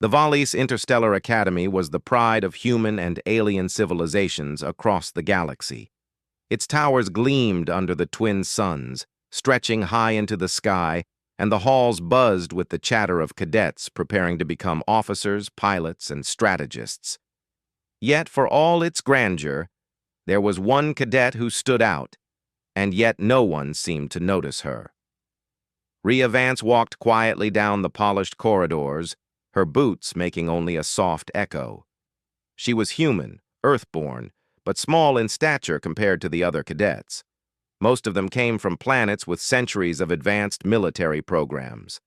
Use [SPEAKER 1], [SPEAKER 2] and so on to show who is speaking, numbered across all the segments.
[SPEAKER 1] The Valis Interstellar Academy was the pride of human and alien civilizations across the galaxy. Its towers gleamed under the twin suns, stretching high into the sky, and the halls buzzed with the chatter of cadets preparing to become officers, pilots, and strategists. Yet, for all its grandeur, there was one cadet who stood out, and yet no one seemed to notice her. Rhea Vance walked quietly down the polished corridors, her boots making only a soft echo. She was human, earthborn, but small in stature compared to the other cadets. Most of them came from planets with centuries of advanced military programs.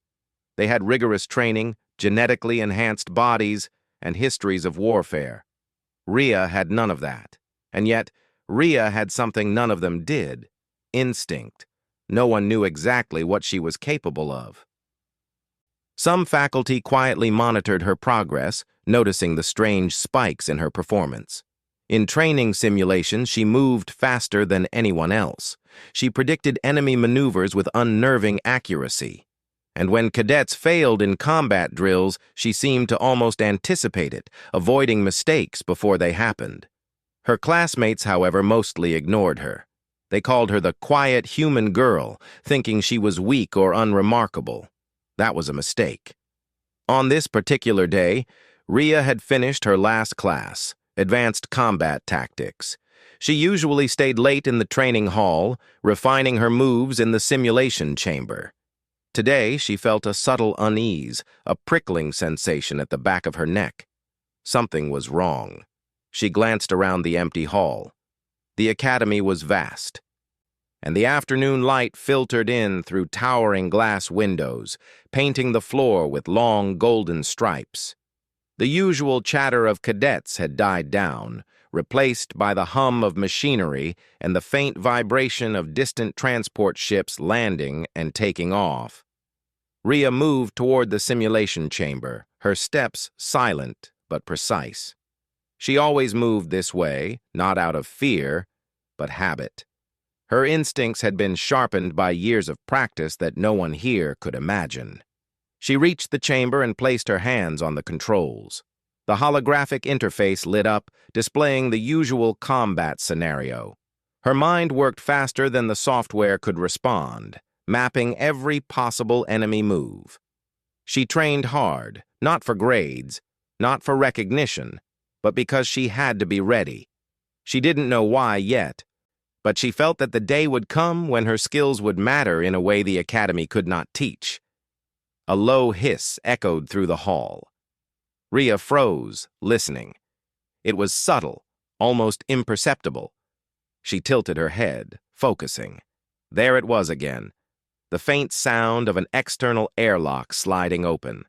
[SPEAKER 1] They had rigorous training, genetically enhanced bodies, and histories of warfare. Rhea had none of that. And yet, Rhea had something none of them did: instinct. No one knew exactly what she was capable of. Some faculty quietly monitored her progress, noticing the strange spikes in her performance. In training simulations, she moved faster than anyone else. She predicted enemy maneuvers with unnerving accuracy. And when cadets failed in combat drills, she seemed to almost anticipate it, avoiding mistakes before they happened. Her classmates, however, mostly ignored her. They called her the quiet human girl, thinking she was weak or unremarkable. That was a mistake. On this particular day, Rhea had finished her last class, Advanced Combat Tactics. She usually stayed late in the training hall, refining her moves in the simulation chamber. Today, she felt a subtle unease, a prickling sensation at the back of her neck. Something was wrong. She glanced around the empty hall. The academy was vast, and the afternoon light filtered in through towering glass windows, painting the floor with long golden stripes. The usual chatter of cadets had died down, replaced by the hum of machinery and the faint vibration of distant transport ships landing and taking off. Rhea moved toward the simulation chamber, her steps silent but precise. She always moved this way, not out of fear, but habit. Her instincts had been sharpened by years of practice that no one here could imagine. She reached the chamber and placed her hands on the controls. The holographic interface lit up, displaying the usual combat scenario. Her mind worked faster than the software could respond, mapping every possible enemy move. She trained hard, not for grades, not for recognition, but because she had to be ready. She didn't know why yet, but she felt that the day would come when her skills would matter in a way the academy could not teach. A low hiss echoed through the hall. Rhea froze, listening. It was subtle, almost imperceptible. She tilted her head, focusing. There it was again, the faint sound of an external airlock sliding open.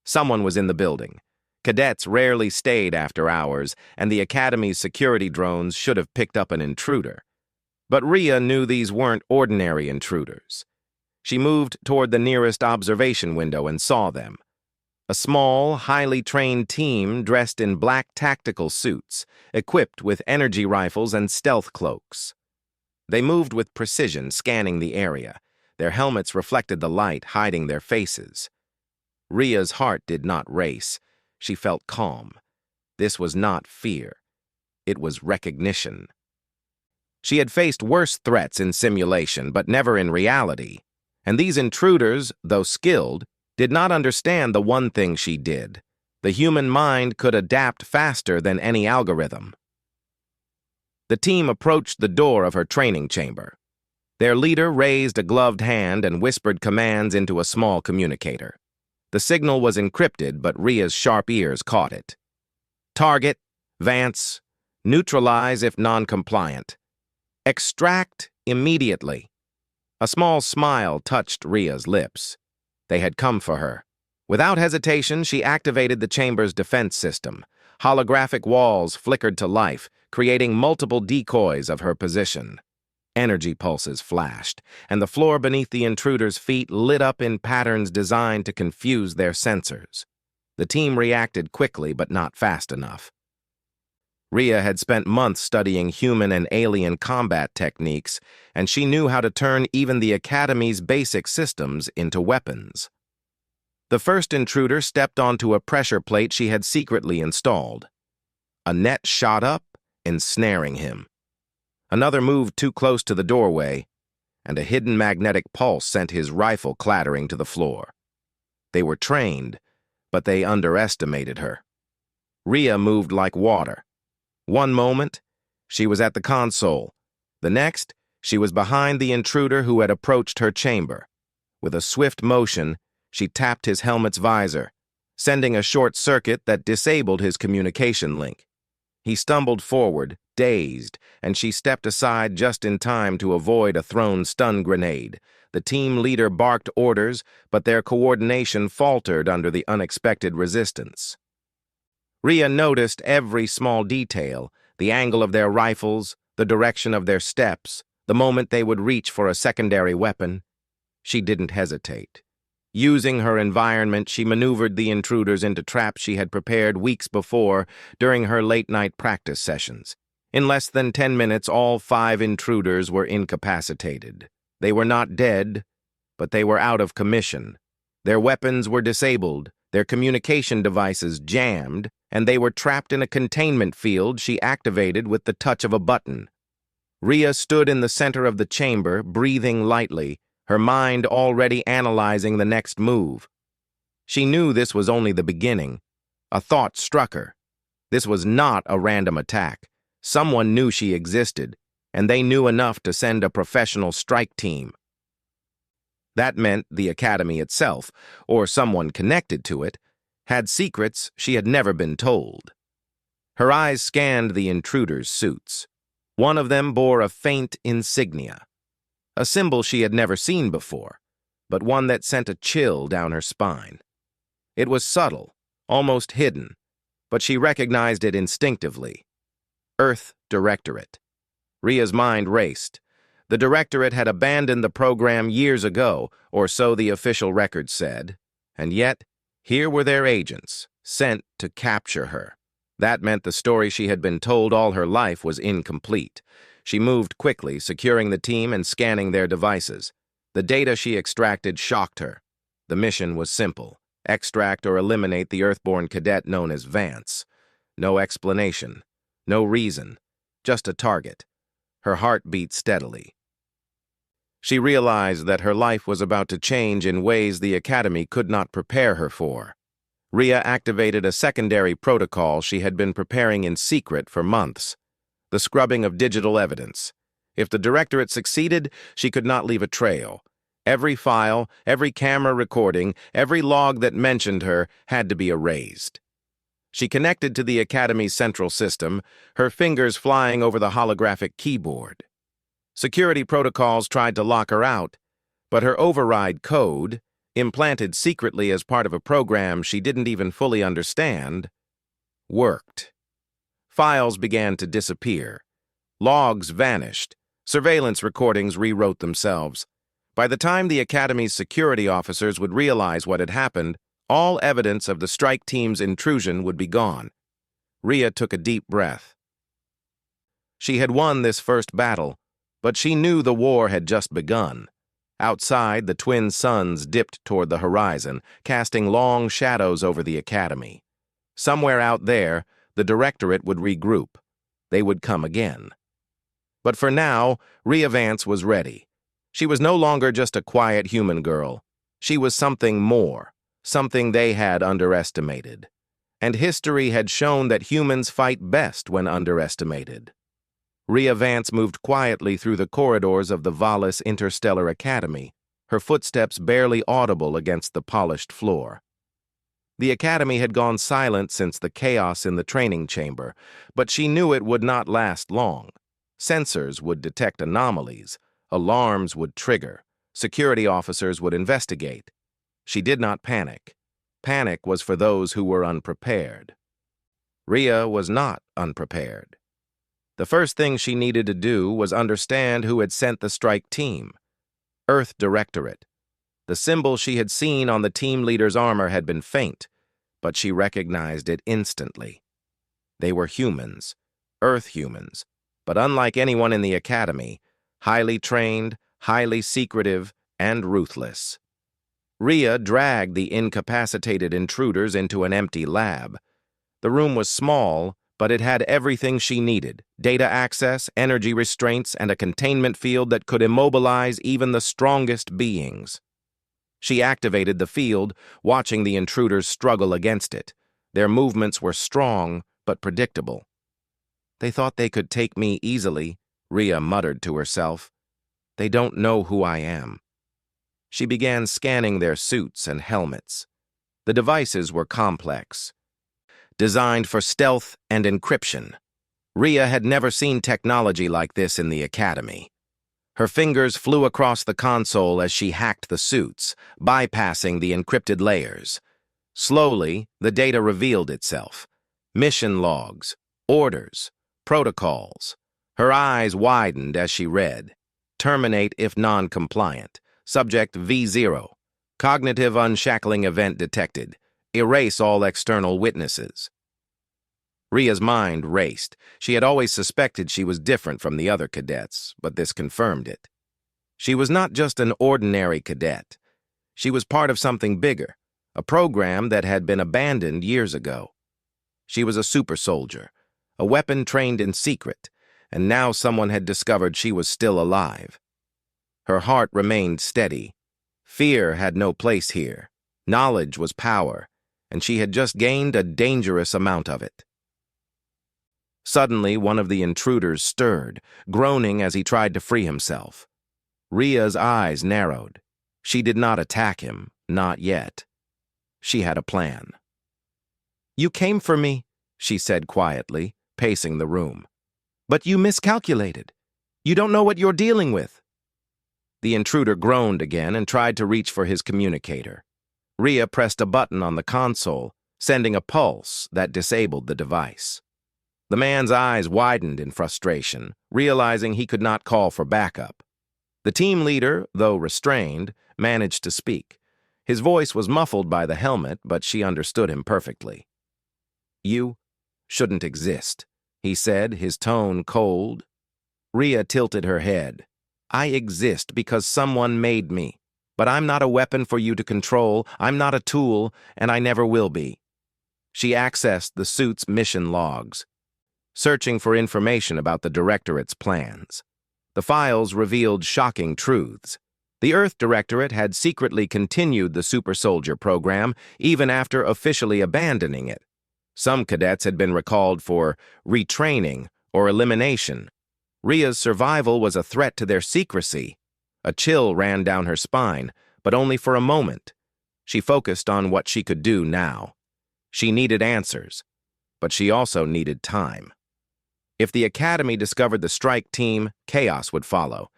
[SPEAKER 1] Someone was in the building. Cadets rarely stayed after hours, and the academy's security drones should have picked up an intruder. But Rhea knew these weren't ordinary intruders. She moved toward the nearest observation window and saw them. A small, highly trained team dressed in black tactical suits, equipped with energy rifles and stealth cloaks. They moved with precision, scanning the area. Their helmets reflected the light, hiding their faces. Rhea's heart did not race. She felt calm. This was not fear. It was recognition. She had faced worse threats in simulation, but never in reality. And these intruders, though skilled, did not understand the one thing she did. The human mind could adapt faster than any algorithm. The team approached the door of her training chamber. Their leader raised a gloved hand and whispered commands into a small communicator. The signal was encrypted, but Rhea's sharp ears caught it. Target, Vance, neutralize if non-compliant. Extract immediately. A small smile touched Rhea's lips. They had come for her. Without hesitation, she activated the chamber's defense system. Holographic walls flickered to life, creating multiple decoys of her position. Energy pulses flashed, and the floor beneath the intruder's feet lit up in patterns designed to confuse their sensors. The team reacted quickly, but not fast enough. Rhea had spent months studying human and alien combat techniques, and she knew how to turn even the Academy's basic systems into weapons. The first intruder stepped onto a pressure plate she had secretly installed. A net shot up, ensnaring him. Another moved too close to the doorway, and a hidden magnetic pulse sent his rifle clattering to the floor. They were trained, but they underestimated her. Rhea moved like water. One moment, she was at the console. The next, she was behind the intruder who had approached her chamber. With a swift motion, she tapped his helmet's visor, sending a short circuit that disabled his communication link. He stumbled forward, dazed, and she stepped aside just in time to avoid a thrown stun grenade. The team leader barked orders, but their coordination faltered under the unexpected resistance. Rhea noticed every small detail, the angle of their rifles, the direction of their steps, the moment they would reach for a secondary weapon. She didn't hesitate. Using her environment, she maneuvered the intruders into traps she had prepared weeks before during her late-night practice sessions. In less than 10 minutes, all 5 intruders were incapacitated. They were not dead, but they were out of commission. Their weapons were disabled, their communication devices jammed, and they were trapped in a containment field she activated with the touch of a button. Rhea stood in the center of the chamber, breathing lightly, her mind already analyzing the next move. She knew this was only the beginning. A thought struck her. This was not a random attack. Someone knew she existed, and they knew enough to send a professional strike team. That meant the academy itself, or someone connected to it, had secrets she had never been told. Her eyes scanned the intruders' suits. One of them bore a faint insignia, a symbol she had never seen before, but one that sent a chill down her spine. It was subtle, almost hidden, but she recognized it instinctively. Earth Directorate. Rhea's mind raced. The Directorate had abandoned the program years ago, or so the official record said, and yet, here were their agents, sent to capture her. That meant the story she had been told all her life was incomplete. She moved quickly, securing the team and scanning their devices. The data she extracted shocked her. The mission was simple: extract or eliminate the Earthborn cadet known as Vance. No explanation, no reason, just a target. Her heart beat steadily. She realized that her life was about to change in ways the Academy could not prepare her for. Rhea activated a secondary protocol she had been preparing in secret for months. The scrubbing of digital evidence. If the Directorate succeeded, she could not leave a trail. Every file, every camera recording, every log that mentioned her had to be erased. She connected to the Academy's central system, her fingers flying over the holographic keyboard. Security protocols tried to lock her out, but her override code, implanted secretly as part of a program she didn't even fully understand, worked. Files began to disappear. Logs vanished. Surveillance recordings rewrote themselves. By the time the Academy's security officers would realize what had happened, all evidence of the strike team's intrusion would be gone. Rhea took a deep breath. She had won this first battle, but she knew the war had just begun. Outside, the twin suns dipped toward the horizon, casting long shadows over the Academy. Somewhere out there, the Directorate would regroup. They would come again. But for now, Rhea Vance was ready. She was no longer just a quiet human girl. She was something more, something they had underestimated. And history had shown that humans fight best when underestimated. Rhea Vance moved quietly through the corridors of the Valis Interstellar Academy, her footsteps barely audible against the polished floor. The Academy had gone silent since the chaos in the training chamber, but she knew it would not last long. Sensors would detect anomalies, alarms would trigger, security officers would investigate. She did not panic. Panic was for those who were unprepared. Rhea was not unprepared. The first thing she needed to do was understand who had sent the strike team. Earth Directorate. The symbol she had seen on the team leader's armor had been faint, but she recognized it instantly. They were humans, Earth humans, but unlike anyone in the Academy, highly trained, highly secretive, and ruthless. Rhea dragged the incapacitated intruders into an empty lab. The room was small, but it had everything she needed: data access, energy restraints, and a containment field that could immobilize even the strongest beings. She activated the field, watching the intruders struggle against it. Their movements were strong, but predictable. "They thought they could take me easily," Rhea muttered to herself. "They don't know who I am." She began scanning their suits and helmets. The devices were complex, designed for stealth and encryption. Rhea had never seen technology like this in the academy. Her fingers flew across the console as she hacked the suits, bypassing the encrypted layers. Slowly, the data revealed itself. Mission logs, orders, protocols. Her eyes widened as she read. Terminate if non-compliant. Subject V0. Cognitive unshackling event detected. Erase all external witnesses. Rhea's mind raced. She had always suspected she was different from the other cadets, but this confirmed it. She was not just an ordinary cadet. She was part of something bigger, a program that had been abandoned years ago. She was a super soldier, a weapon trained in secret, and now someone had discovered she was still alive. Her heart remained steady. Fear had no place here. Knowledge was power, and she had just gained a dangerous amount of it. Suddenly, one of the intruders stirred, groaning as he tried to free himself. Rhea's eyes narrowed. She did not attack him, not yet. She had a plan. "You came for me," she said quietly, pacing the room. "But you miscalculated. You don't know what you're dealing with." The intruder groaned again and tried to reach for his communicator. Rhea pressed a button on the console, sending a pulse that disabled the device. The man's eyes widened in frustration, realizing he could not call for backup. The team leader, though restrained, managed to speak. His voice was muffled by the helmet, but she understood him perfectly. "You shouldn't exist," he said, his tone cold. Rhea tilted her head. "I exist because someone made me, but I'm not a weapon for you to control, I'm not a tool, and I never will be." She accessed the suit's mission logs, searching for information about the Directorate's plans. The files revealed shocking truths. The Earth Directorate had secretly continued the Super Soldier program even after officially abandoning it. Some cadets had been recalled for retraining or elimination. Rhea's survival was a threat to their secrecy. A chill ran down her spine, but only for a moment. She focused on what she could do now. She needed answers, but she also needed time. If the Academy discovered the strike team, chaos would follow.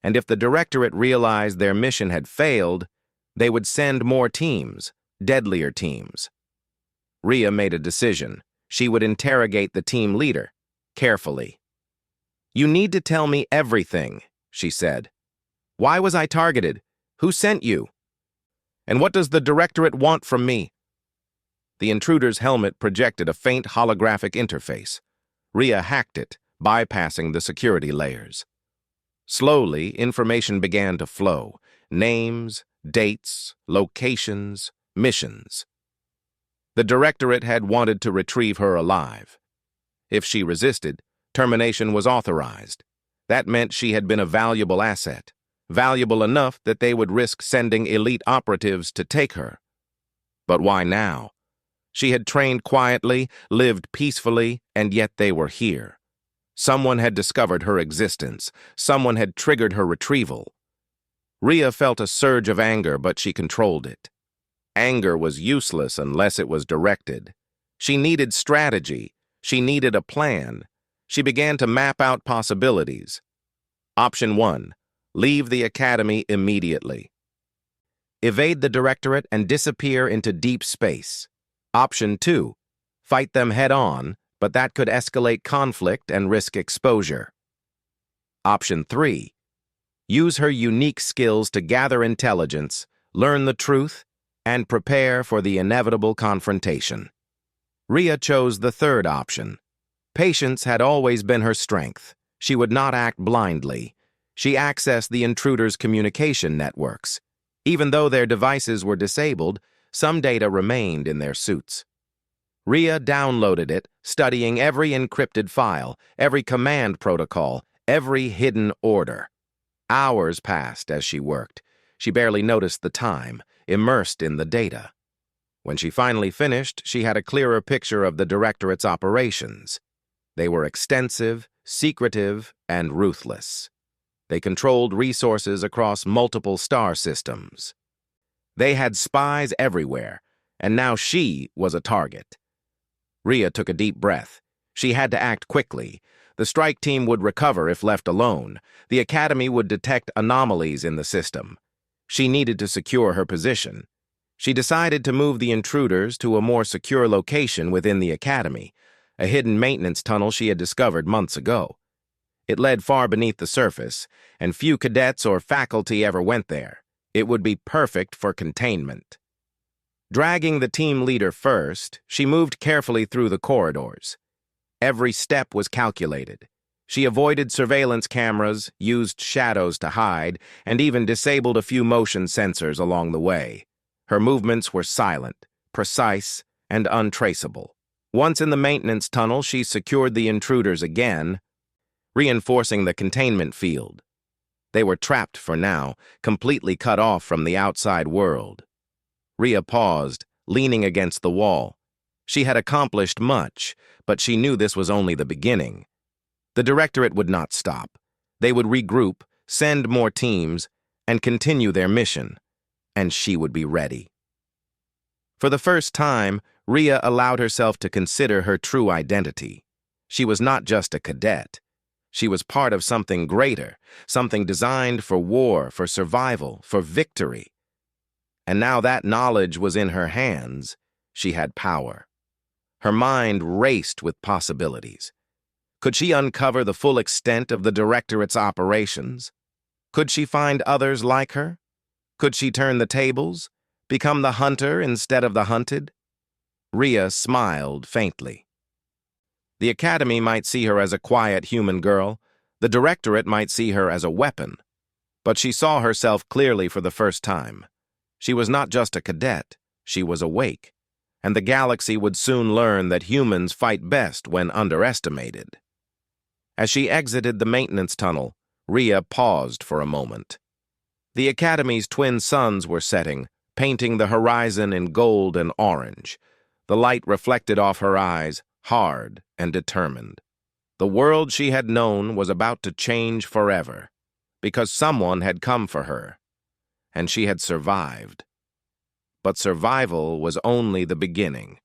[SPEAKER 1] And if the Directorate realized their mission had failed, they would send more teams, deadlier teams. Rhea made a decision. She would interrogate the team leader, carefully. "You need to tell me everything," she said. "Why was I targeted? Who sent you? And what does the Directorate want from me?" The intruder's helmet projected a faint holographic interface. Rhea hacked it, bypassing the security layers. Slowly, information began to flow. Names, dates, locations, missions. The Directorate had wanted to retrieve her alive. If she resisted, termination was authorized. That meant she had been a valuable asset, valuable enough that they would risk sending elite operatives to take her. But why now? She had trained quietly, lived peacefully, and yet they were here. Someone had discovered her existence. Someone had triggered her retrieval. Rhea felt a surge of anger, but she controlled it. Anger was useless unless it was directed. She needed strategy. She needed a plan. She began to map out possibilities. Option 1. Leave the Academy immediately. Evade the Directorate and disappear into deep space. Option 2. Fight them head-on, but that could escalate conflict and risk exposure. Option 3. Use her unique skills to gather intelligence, learn the truth, and prepare for the inevitable confrontation. Rhea chose the third option. Patience had always been her strength. She would not act blindly. She accessed the intruder's communication networks. Even though their devices were disabled, some data remained in their suits. Rhea downloaded it, studying every encrypted file, every command protocol, every hidden order. Hours passed as she worked. She barely noticed the time, immersed in the data. When she finally finished, she had a clearer picture of the Directorate's operations. They were extensive, secretive, and ruthless. They controlled resources across multiple star systems. They had spies everywhere, and now she was a target. Rhea took a deep breath. She had to act quickly. The strike team would recover if left alone. The Academy would detect anomalies in the system. She needed to secure her position. She decided to move the intruders to a more secure location within the Academy, a hidden maintenance tunnel she had discovered months ago. It led far beneath the surface, and few cadets or faculty ever went there. It would be perfect for containment. Dragging the team leader first, she moved carefully through the corridors. Every step was calculated. She avoided surveillance cameras, used shadows to hide, and even disabled a few motion sensors along the way. Her movements were silent, precise, and untraceable. Once in the maintenance tunnel, she secured the intruders again, reinforcing the containment field. They were trapped for now, completely cut off from the outside world. Rhea paused, leaning against the wall. She had accomplished much, but she knew this was only the beginning. The Directorate would not stop. They would regroup, send more teams, and continue their mission. And she would be ready. For the first time, Rhea allowed herself to consider her true identity. She was not just a cadet. She was part of something greater, something designed for war, for survival, for victory. And now that knowledge was in her hands, she had power. Her mind raced with possibilities. Could she uncover the full extent of the Directorate's operations? Could she find others like her? Could she turn the tables, become the hunter instead of the hunted? Rhea smiled faintly. The Academy might see her as a quiet human girl. The Directorate might see her as a weapon. But she saw herself clearly for the first time. She was not just a cadet, she was awake. And the galaxy would soon learn that humans fight best when underestimated. As she exited the maintenance tunnel, Rhea paused for a moment. The Academy's twin suns were setting, painting the horizon in gold and orange. The light reflected off her eyes, hard and determined. The world she had known was about to change forever, because someone had come for her, and she had survived. But survival was only the beginning.